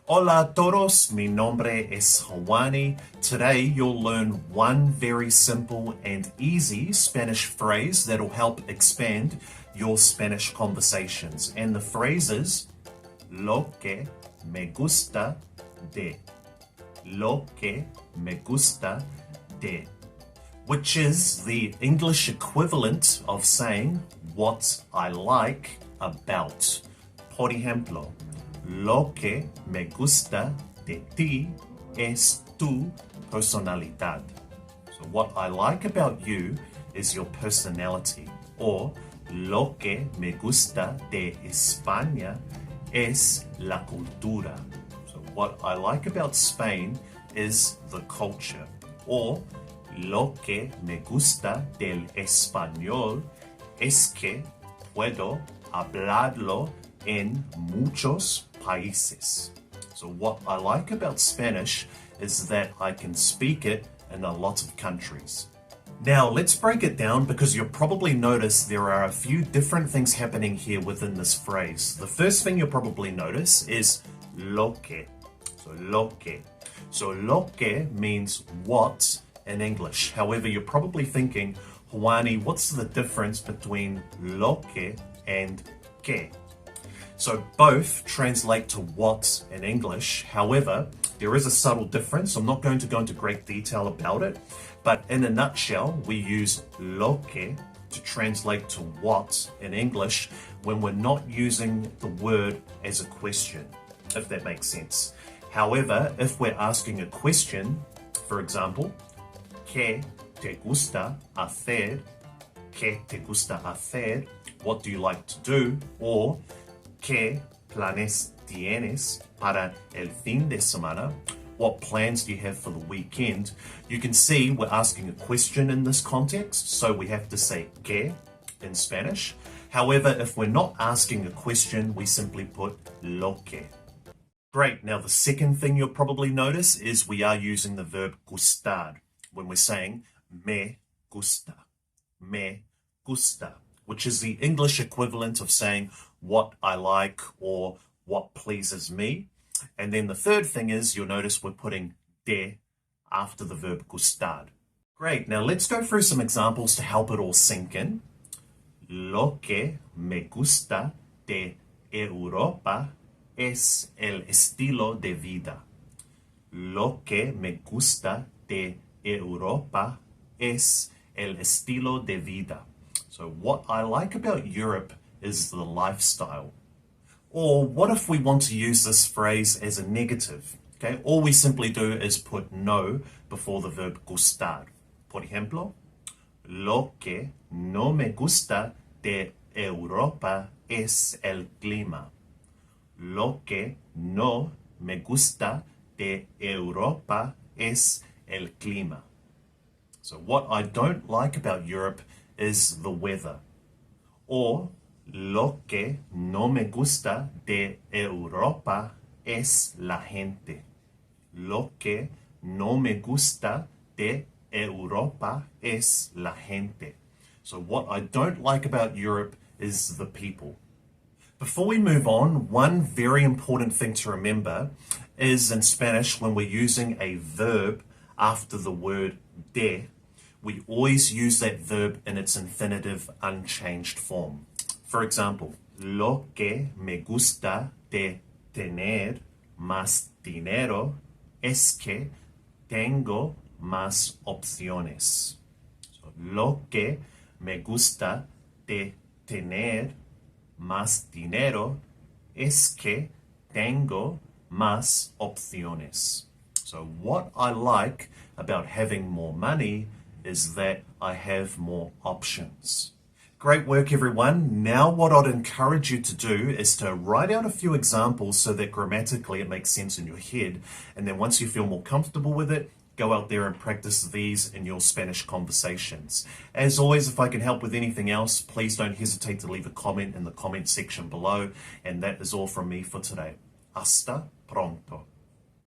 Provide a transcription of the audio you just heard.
Hola a todos, mi nombre es Juani. Today you'll learn one very simple and easy Spanish phrase that'll help expand your Spanish conversations. And the phrase is lo que me gusta de. Lo que me gusta de, which is the English equivalent of saying what I like about. Por ejemplo, lo que me gusta de ti es tu personalidad. So what I like about you is your personality. Or lo que me gusta de España es la cultura. So what I like about Spain is the culture. Or lo que me gusta del español es que puedo hablarlo en muchos países. So what I like about Spanish is that I can speak it in a lot of countries. Now let's break it down because you'll probably notice there are a few different things happening here within this phrase. The first thing you'll probably notice is lo que. So lo que. So lo que means what in English. However, you're probably thinking, Juani, what's the difference between lo que and que? So both translate to what in English. However, there is a subtle difference. I'm not going to go into great detail about it, but in a nutshell, we use lo que to translate to what in English when we're not using the word as a question, if that makes sense. However, if we're asking a question, for example, ¿qué te gusta hacer? ¿Qué te gusta hacer? What do you like to do? Or ¿qué planes tienes para el fin de semana? What plans do you have for the weekend? You can see we're asking a question in this context, so we have to say ¿qué in Spanish. However, if we're not asking a question, we simply put lo que. Great. Now, the second thing you'll probably notice is we are using the verb gustar when we're saying me gusta, which is the English equivalent of saying what I like or what pleases me. And then the third thing is you'll notice we're putting de after the verb gustar. Great. Now, let's go through some examples to help it all sink in. Lo que me gusta de Europa es el estilo de vida. Lo que me gusta de Europa es el estilo de vida. So what I like about Europe is the lifestyle. Or what if we want to use this phrase as a negative? Okay, all we simply do is put no before the verb gustar. Por ejemplo, lo que no me gusta de Europa es el clima. Lo que no me gusta de Europa es el clima. So what I don't like about Europe is the weather. Or lo que no me gusta de Europa es la gente. Lo que no me gusta de Europa es la gente. So what I don't like about Europe is the people. Before we move on, one very important thing to remember is in Spanish, when we're using a verb after the word de, we always use that verb in its infinitive unchanged form. For example, lo que me gusta de tener más dinero es que tengo más opciones. So, lo que me gusta de tener más dinero es que tengo más opciones. So what I like about having more money is that I have more options. Great work, everyone. Now what I'd encourage you to do is to write out a few examples so that grammatically it makes sense in your head. And then once you feel more comfortable with it, go out there and practice these in your Spanish conversations. As always, if I can help with anything else, please don't hesitate to leave a comment in the comment section below. And that is all from me for today. Hasta pronto.